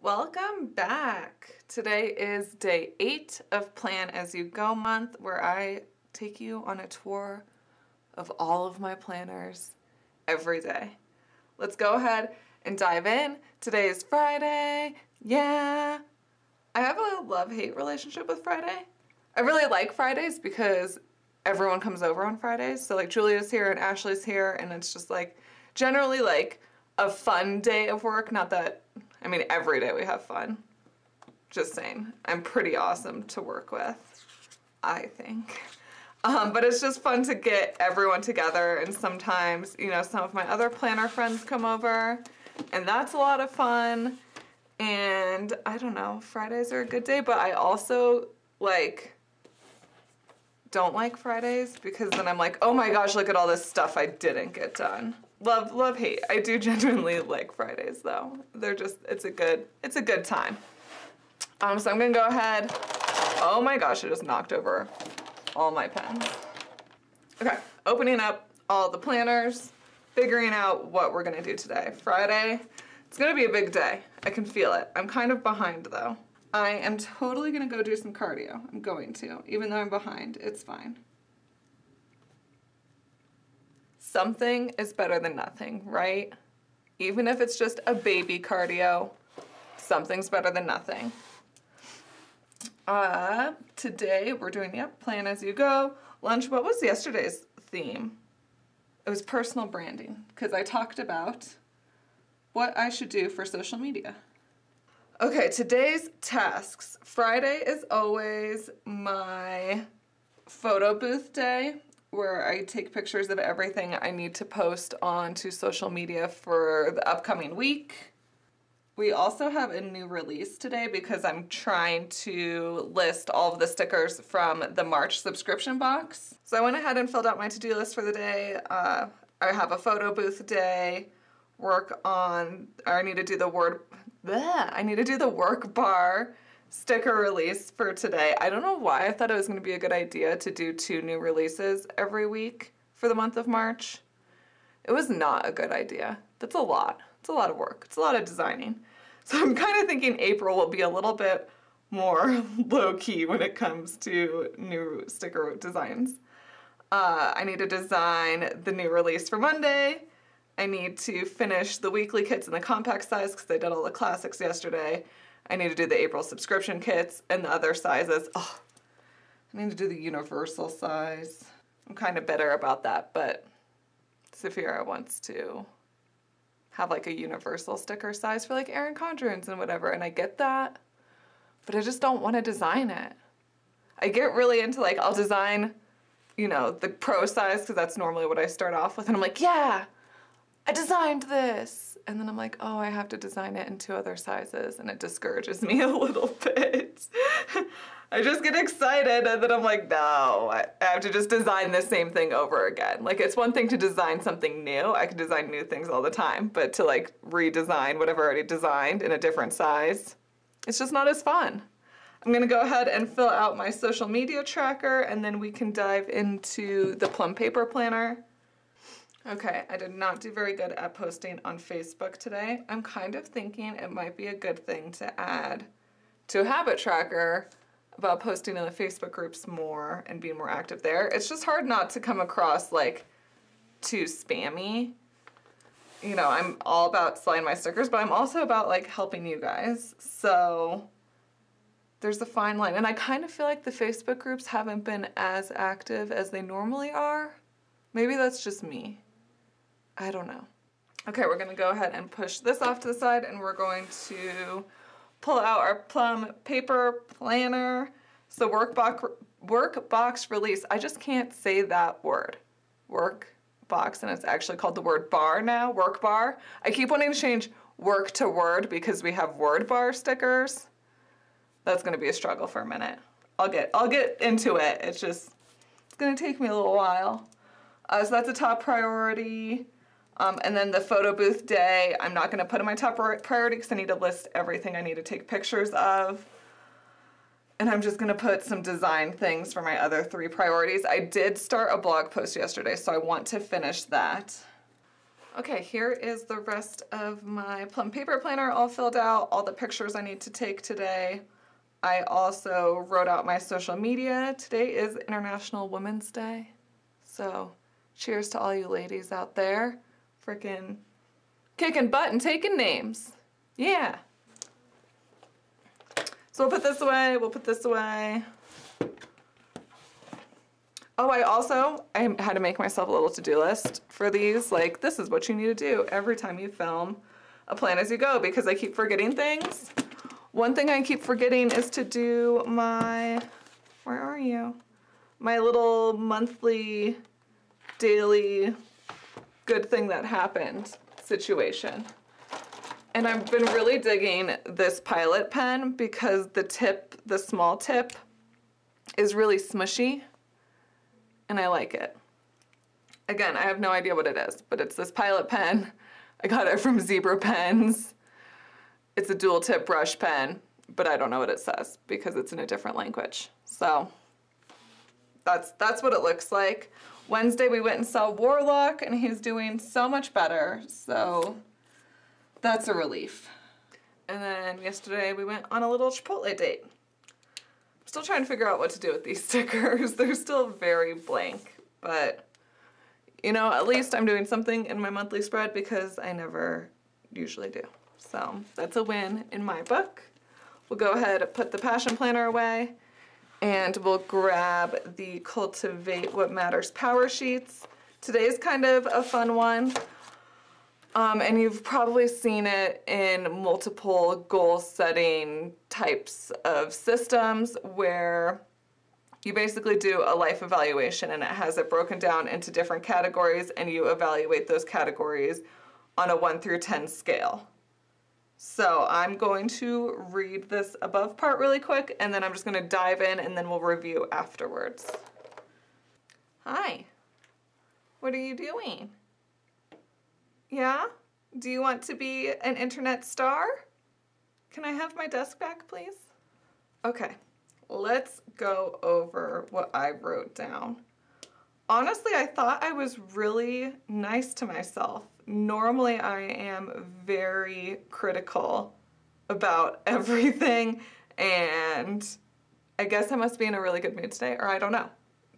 Welcome back. Today is day 8 of Plan As You Go month, where I take you on a tour of all of my planners every day. Let's go ahead and dive in. Today is Friday. Yeah. I have a love-hate relationship with Friday. I really like Fridays because everyone comes over on Fridays. So like Julia's here and Ashley's here, and it's just like generally like a fun day of work. Not that, I mean, every day we have fun. Just saying. I'm pretty awesome to work with, I think. But it's just fun to get everyone together, and sometimes, you know, some of my other planner friends come over, and that's a lot of fun. And I don't know, Fridays are a good day, but I also like don't like Fridays because then I'm like, oh my gosh, look at all this stuff I didn't get done. Love, hate. I do genuinely like Fridays though. They're just, it's a good time. So I'm gonna go ahead. Oh my gosh, I just knocked over all my pens. Okay, opening up all the planners, figuring out what we're gonna do today. Friday, it's gonna be a big day. I can feel it. I'm kind of behind though. I am totally gonna go do some cardio. I'm going to, even though I'm behind, it's fine. Something is better than nothing, right? Even if it's just a baby cardio, something's better than nothing. Today we're doing, Plan As You Go. Lunch, what was yesterday's theme? It was personal branding, because I talked about what I should do for social media. Okay, today's tasks. Friday is always my photo booth day, where I take pictures of everything I need to post onto social media for the upcoming week. We also have a new release today because I'm trying to list all of the stickers from the March subscription box. So I went ahead and filled out my to-do list for the day. I have a photo booth day, I need to do the work bar sticker release for today. I don't know why I thought it was going to be a good idea to do 2 new releases every week for the month of March. It was not a good idea. That's a lot. It's a lot of work. It's a lot of designing. So I'm kind of thinking April will be a little bit more low-key when it comes to new sticker designs. I need to design the new release for Monday. I need to finish the weekly kits in the compact size because I did all the classics yesterday. I need to do the April subscription kits and the other sizes. Oh, I need to do the universal size. I'm kind of bitter about that, but Saphira wants to have like a universal sticker size for like Erin Condren's and whatever, and I get that, but I just don't want to design it. I get really into like, I'll design, you know, the pro size because that's normally what I start off with, and I'm like, yeah, I designed this. And then I'm like, oh, I have to design it in 2 other sizes, and it discourages me a little bit. I just get excited, and then I'm like, no, I have to just design the same thing over again. Like, it's one thing to design something new. I can design new things all the time, but to like redesign whatever I already designed in a different size, it's just not as fun. I'm gonna go ahead and fill out my social media tracker, and then we can dive into the Plum paper planner. Okay, I did not do very good at posting on Facebook today. I'm kind of thinking it might be a good thing to add to a habit tracker about posting in the Facebook groups more and being more active there. It's just hard not to come across like too spammy. You know, I'm all about selling my stickers, but I'm also about like helping you guys. So there's a fine line. And I kind of feel like the Facebook groups haven't been as active as they normally are. Maybe that's just me. I don't know. Okay, we're gonna go ahead and push this off to the side, and we're going to pull out our Plum paper planner. So workbox release. I just can't say that word. Workbox, and it's actually called the word bar now, work bar. I keep wanting to change work to word because we have word bar stickers. That's gonna be a struggle for a minute. I'll get into it. It's gonna take me a little while. So that's a top priority. And then the photo booth day, I'm not going to put in my top priority because I need to list everything I need to take pictures of. And I'm just going to put some design things for my other 3 priorities. I did start a blog post yesterday, so I want to finish that. Okay, here is the rest of my Plum paper planner all filled out, all the pictures I need to take today. I also wrote out my social media. Today is International Women's Day. So cheers to all you ladies out there. Freaking kicking butt and taking names. Yeah. So we'll put this away, we'll put this away. Oh, I had to make myself a little to-do list for these. Like, this is what you need to do every time you film a plan as you go, because I keep forgetting things. One thing I keep forgetting is to do my, where are you? My little monthly, daily good thing that happened situation. And I've been really digging this Pilot pen because the tip, the small tip, is really smushy. And I like it. Again, I have no idea what it is, but it's this Pilot pen. I got it from Zebra Pens. It's a dual tip brush pen, but I don't know what it says because it's in a different language. So that's what it looks like. Wednesday we went and saw Warlock and he's doing so much better. So that's a relief. And then yesterday we went on a little Chipotle date. Still trying to figure out what to do with these stickers. They're still very blank, but you know, at least I'm doing something in my monthly spread because I never usually do. So that's a win in my book. We'll go ahead and put the passion planner away and we'll grab the Cultivate What Matters PowerSheets. Today's kind of a fun one. And you've probably seen it in multiple goal setting types of systems where you basically do a life evaluation and it has it broken down into different categories and you evaluate those categories on a 1 through 10 scale. So I'm going to read this above part really quick and then I'm just going to dive in and then we'll review afterwards. Hi, what are you doing? Yeah? Do you want to be an internet star? Can I have my desk back, please? Okay, let's go over what I wrote down. Honestly, I thought I was really nice to myself. Normally, I am very critical about everything, and I guess I must be in a really good mood today, or I don't know.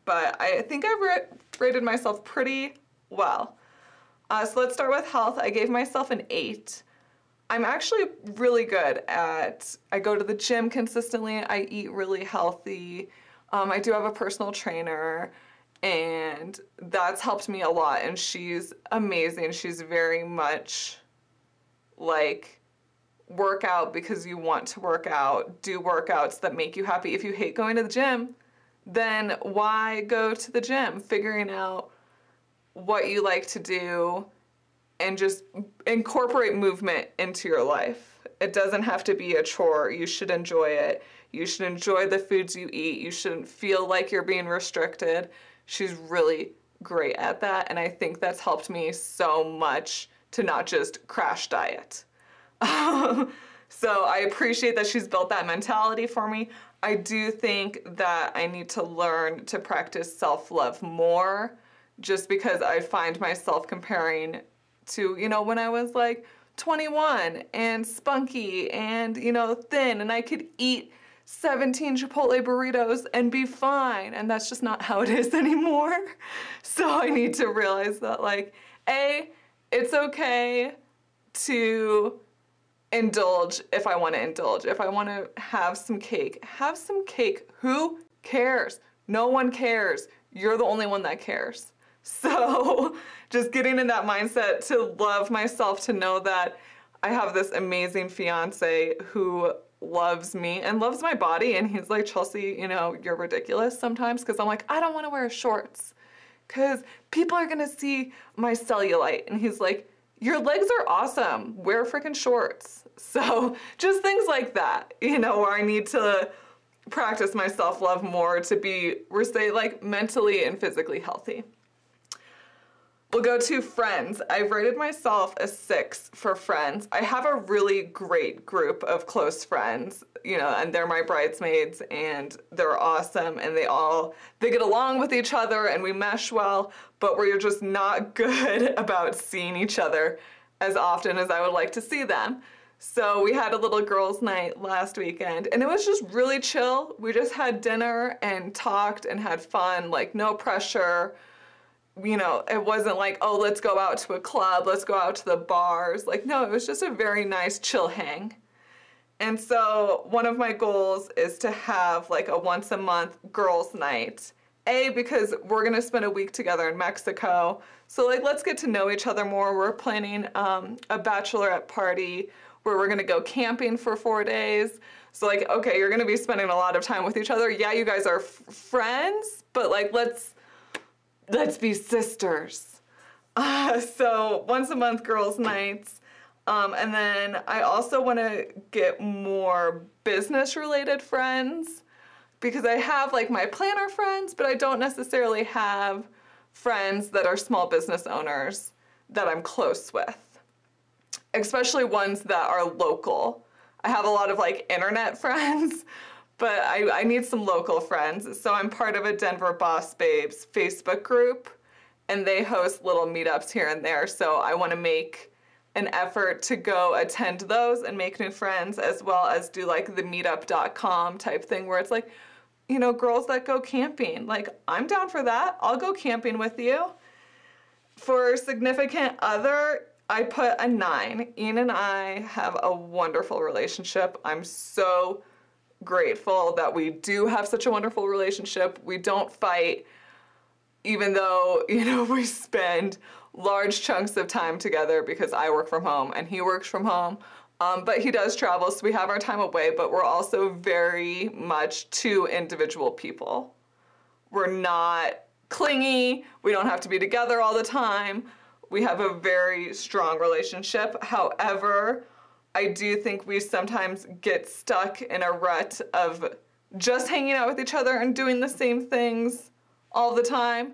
But I think I rated myself pretty well. So let's start with health. I gave myself an 8. I'm actually really good at, I go to the gym consistently, I eat really healthy, I do have a personal trainer, and that's helped me a lot, and she's amazing. She's very much like, work out because you want to work out, do workouts that make you happy. If you hate going to the gym, then why go to the gym? Figuring out what you like to do and just incorporate movement into your life. It doesn't have to be a chore. You should enjoy it. You should enjoy the foods you eat. You shouldn't feel like you're being restricted. She's really great at that, and I think that's helped me so much to not just crash diet. So I appreciate that she's built that mentality for me. I do think that I need to learn to practice self-love more, just because I find myself comparing to, you know, when I was like 21 and spunky and, you know, thin and I could eat 17 Chipotle burritos and be fine. And that's just not how it is anymore. So I need to realize that, like, A, it's okay to indulge if I want to indulge. If I want to have some cake, have some cake. Who cares? No one cares. You're the only one that cares. So just getting in that mindset to love myself, to know that I have this amazing fiance who loves me and loves my body, and he's like, Chelsea, you know, you're ridiculous sometimes, because I'm like, I don't want to wear shorts because people are going to see my cellulite. And he's like, your legs are awesome. Wear freaking shorts. So just things like that, you know, where I need to practice my self-love more to be, we're say, like, mentally and physically healthy. We'll go to friends. I've rated myself a 6 for friends. I have a really great group of close friends, you know, and they're my bridesmaids and they're awesome and they get along with each other and we mesh well, but we're just not good about seeing each other as often as I would like to see them. So we had a little girls' night last weekend and it was just really chill. We just had dinner and talked and had fun, like no pressure. You know, it wasn't like, oh, let's go out to a club, let's go out to the bars. Like, no, it was just a very nice chill hang. And so one of my goals is to have like a once a month girls' night. Because we're gonna spend a week together in Mexico. So like, let's get to know each other more. We're planning a bachelorette party where we're gonna go camping for 4 days. So like, okay, you're gonna be spending a lot of time with each other. Yeah, you guys are friends, but like, let's be sisters. So once a month girls' nights. And then I also want to get more business related friends because I have like my planner friends, but I don't necessarily have friends that are small business owners that I'm close with, especially ones that are local. I have a lot of like internet friends, but I need some local friends. So I'm part of a Denver Boss Babes Facebook group, and they host little meetups here and there. So I want to make an effort to go attend those and make new friends, as well as do like the meetup.com type thing where it's like, you know, girls that go camping. Like, I'm down for that. I'll go camping with you. For significant other, I put a 9. Ian and I have a wonderful relationship. I'm so grateful that we do have such a wonderful relationship. We don't fight, even though, you know, we spend large chunks of time together because I work from home and he works from home. But he does travel, so we have our time away, but we're also very much two individual people. We're not clingy. We don't have to be together all the time. We have a very strong relationship. However, I do think we sometimes get stuck in a rut of just hanging out with each other and doing the same things all the time.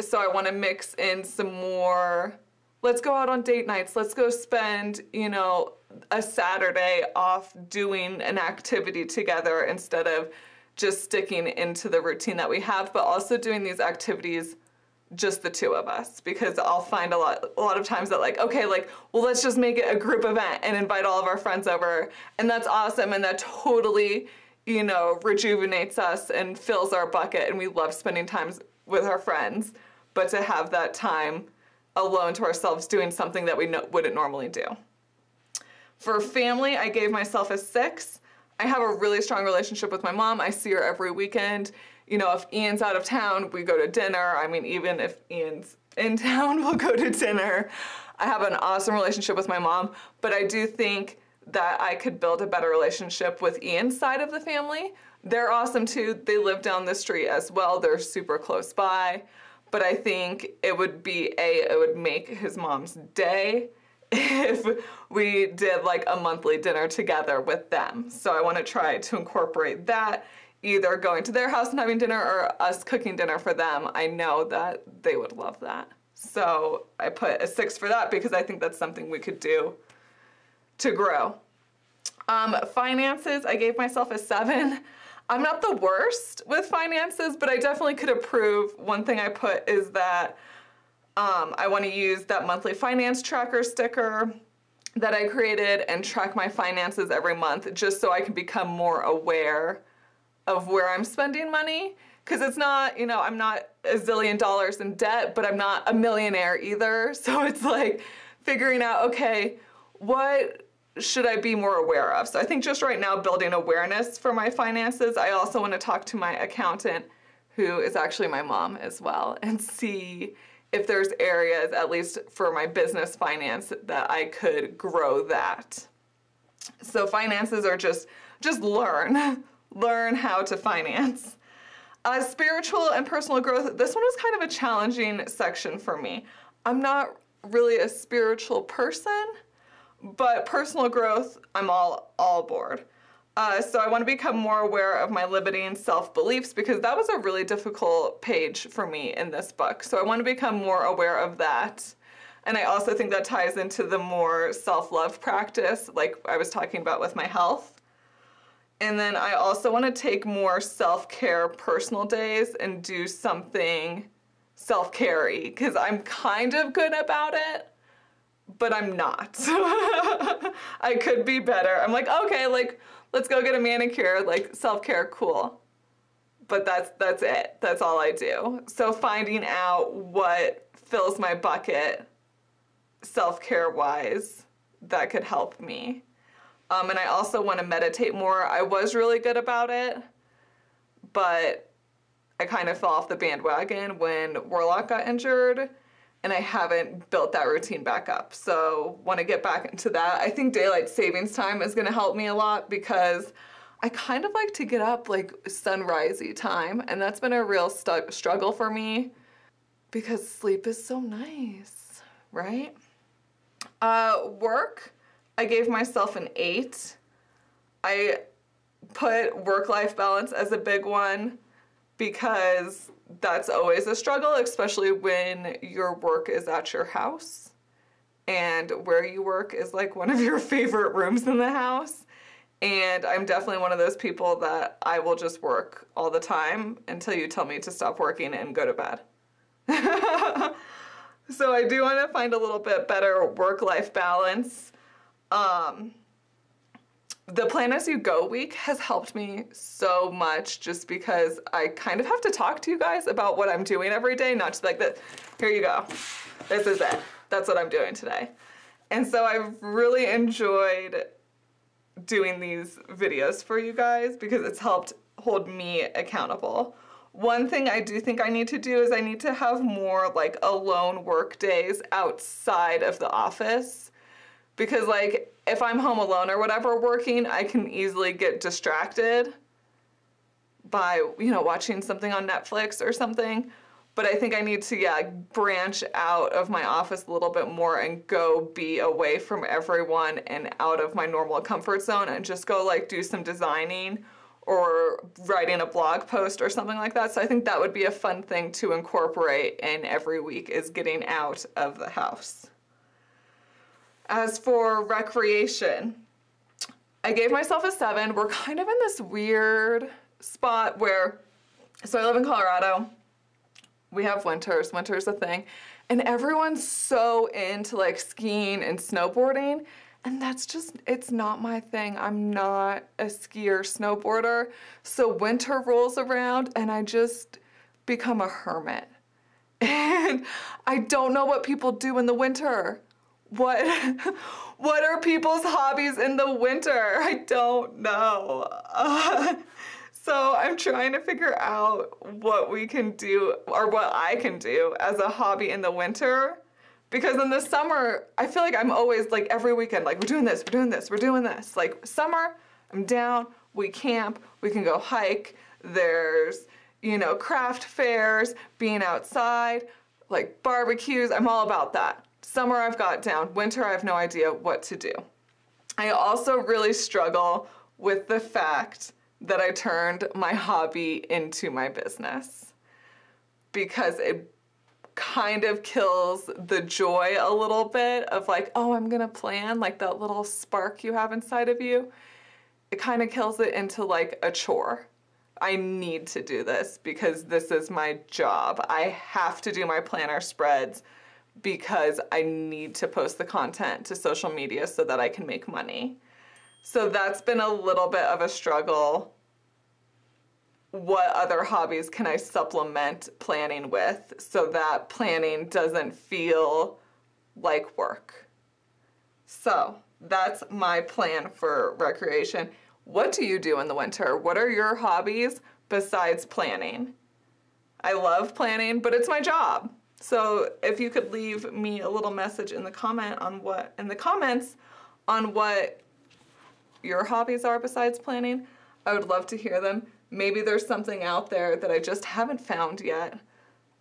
So I want to mix in some more, let's go out on date nights. Let's go spend, you know, a Saturday off doing an activity together instead of just sticking into the routine that we have, but also doing these activities just the two of us, because I'll find a lot of times that like, okay, like, well, let's just make it a group event and invite all of our friends over, and that's awesome, and that totally, you know, rejuvenates us and fills our bucket, and we love spending time with our friends, but to have that time alone to ourselves doing something that we wouldn't normally do. For family, I gave myself a 6. I have a really strong relationship with my mom. I see her every weekend. You know, if Ian's out of town, we go to dinner. I mean, even if Ian's in town, we'll go to dinner. I have an awesome relationship with my mom, but I do think that I could build a better relationship with Ian's side of the family. They're awesome too. They live down the street as well. They're super close by. But I think it would make his mom's day if we did like a monthly dinner together with them. So I want to try to incorporate that, either going to their house and having dinner or us cooking dinner for them. I know that they would love that. So I put a 6 for that because I think that's something we could do to grow. Finances, I gave myself a 7. I'm not the worst with finances, but I definitely could improve. One thing I put is that I want to use that monthly finance tracker sticker that I created and track my finances every month, just so I can become more aware of where I'm spending money. Because it's not, you know, I'm not a zillion dollars in debt, but I'm not a millionaire either. So it's like figuring out, okay, what should I be more aware of? So I think just right now building awareness for my finances. I also want to talk to my accountant, who is actually my mom as well, and see if there's areas, at least for my business finance, that I could grow that. So finances are just learn how to finance. Spiritual and personal growth, this one was kind of a challenging section for me. I'm not really a spiritual person, but personal growth, I'm all aboard. So I want to become more aware of my limiting self-beliefs because that was a really difficult page for me in this book. So I want to become more aware of that. And I also think that ties into the more self-love practice, like I was talking about with my health. And then I also want to take more self-care personal days and do something self-care-y because I'm kind of good about it, but I'm not. I could be better. I'm like, okay, like, let's go get a manicure, like self-care, cool. But that's it. That's all I do. So finding out what fills my bucket self-care wise, that could help me. And I also want to meditate more. I was really good about it, but I kind of fell off the bandwagon when Warlock got injured, and I haven't built that routine back up. So want to get back into that. I think daylight savings time is going to help me a lot because I kind of like to get up like sunrise-y time, and that's been a real struggle for me because sleep is so nice, right? Work, I gave myself an 8. I put work-life balance as a big one because that's always a struggle, especially when your work is at your house and where you work is like one of your favorite rooms in the house. And I'm definitely one of those people that I will just work all the time until you tell me to stop working and go to bed. So I do want to find a little bit better work-life balance. The Plan As You Go week has helped me so much just because I kind of have to talk to you guys about what I'm doing every day, not just like that, here you go, this is it, that's what I'm doing today. And so I've really enjoyed doing these videos for you guys because it's helped hold me accountable. One thing I do think I need to do is I need to have more like alone work days outside of the office because like if I'm home alone or whatever working, I can easily get distracted by, you know, watching something on Netflix or something. But I think I need to, yeah, branch out of my office a little bit more and go be away from everyone and out of my normal comfort zone and just go like do some designing or writing a blog post or something like that. So I think that would be a fun thing to incorporate in every week is getting out of the house. As for recreation, I gave myself a 7. We're kind of in this weird spot where, so I live in Colorado. We have winters. Winter's a thing. And everyone's so into like skiing and snowboarding. And that's just, it's not my thing. I'm not a skier, snowboarder. So winter rolls around and I just become a hermit. And I don't know what people do in the winter. What are people's hobbies in the winter? I don't know. So I'm trying to figure out what we can do or what I can do as a hobby in the winter. Because in the summer, I feel like I'm always like every weekend, like we're doing this, we're doing this, we're doing this. Like summer, I'm down, we camp, we can go hike. There's, you know, craft fairs, being outside, like barbecues. I'm all about that. Summer I've got down. Winter I have no idea what to do. I also really struggle with the fact that I turned my hobby into my business because it kind of kills the joy a little bit of like, oh, I'm gonna plan, like that little spark you have inside of you. It kind of kills it into like a chore. I need to do this because this is my job. I have to do my planner spreads because I need to post the content to social media so that I can make money. So that's been a little bit of a struggle. What other hobbies can I supplement planning with so that planning doesn't feel like work? So that's my plan for recreation. What do you do in the winter? What are your hobbies besides planning? I love planning, but it's my job. So if you could leave me a little message in the comments on what your hobbies are besides planning, I would love to hear them. Maybe there's something out there that I just haven't found yet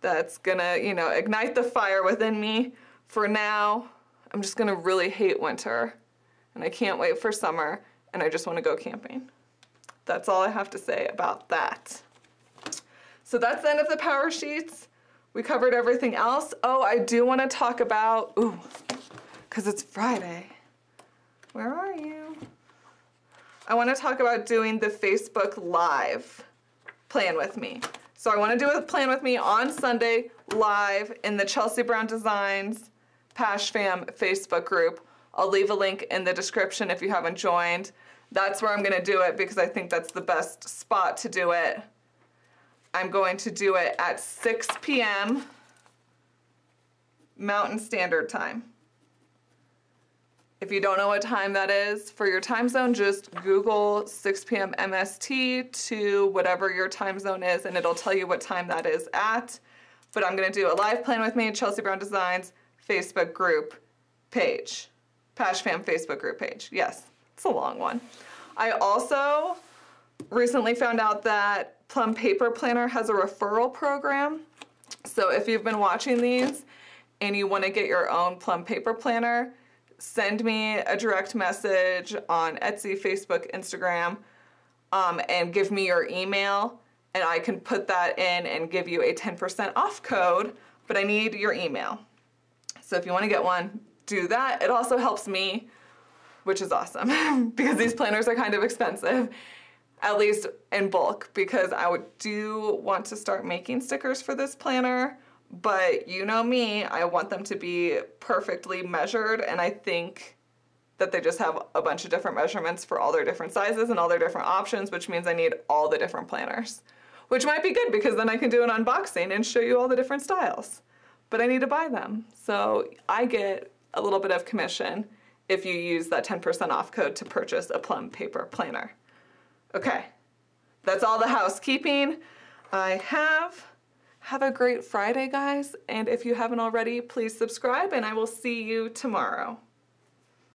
that's gonna, you know, ignite the fire within me. For now, I'm just gonna really hate winter and I can't wait for summer and I just wanna go camping. That's all I have to say about that. So that's the end of the PowerSheets. We covered everything else. Oh, I do want to talk about, because it's Friday. Where are you? I want to talk about doing the Facebook Live Plan With Me. So I want to do a Plan With Me on Sunday live in the Chelsea Brown Designs Pash Fam Facebook group. I'll leave a link in the description if you haven't joined. That's where I'm going to do it because I think that's the best spot to do it. I'm going to do it at 6 p.m. Mountain Standard Time. If you don't know what time that is for your time zone, just Google 6 p.m. MST to whatever your time zone is, and it'll tell you what time that is at. But I'm going to do a live Plan With Me, Chelsea Brown Designs Facebook group page. Pash Fam Facebook group page. Yes, it's a long one. I also recently found out that Plum Paper Planner has a referral program. So if you've been watching these and you want to get your own Plum Paper Planner, send me a direct message on Etsy, Facebook, Instagram, and give me your email, and I can put that in and give you a 10% off code, but I need your email. So if you want to get one, do that. It also helps me, which is awesome, because these planners are kind of expensive, at least in bulk, because I do want to start making stickers for this planner, but you know me, I want them to be perfectly measured, and I think that they just have a bunch of different measurements for all their different sizes and all their different options, which means I need all the different planners, which might be good because then I can do an unboxing and show you all the different styles, but I need to buy them. So I get a little bit of commission if you use that 10% off code to purchase a Plum Paper Planner. Okay, that's all the housekeeping I have. Have a great Friday, guys, and if you haven't already, please subscribe, and I will see you tomorrow.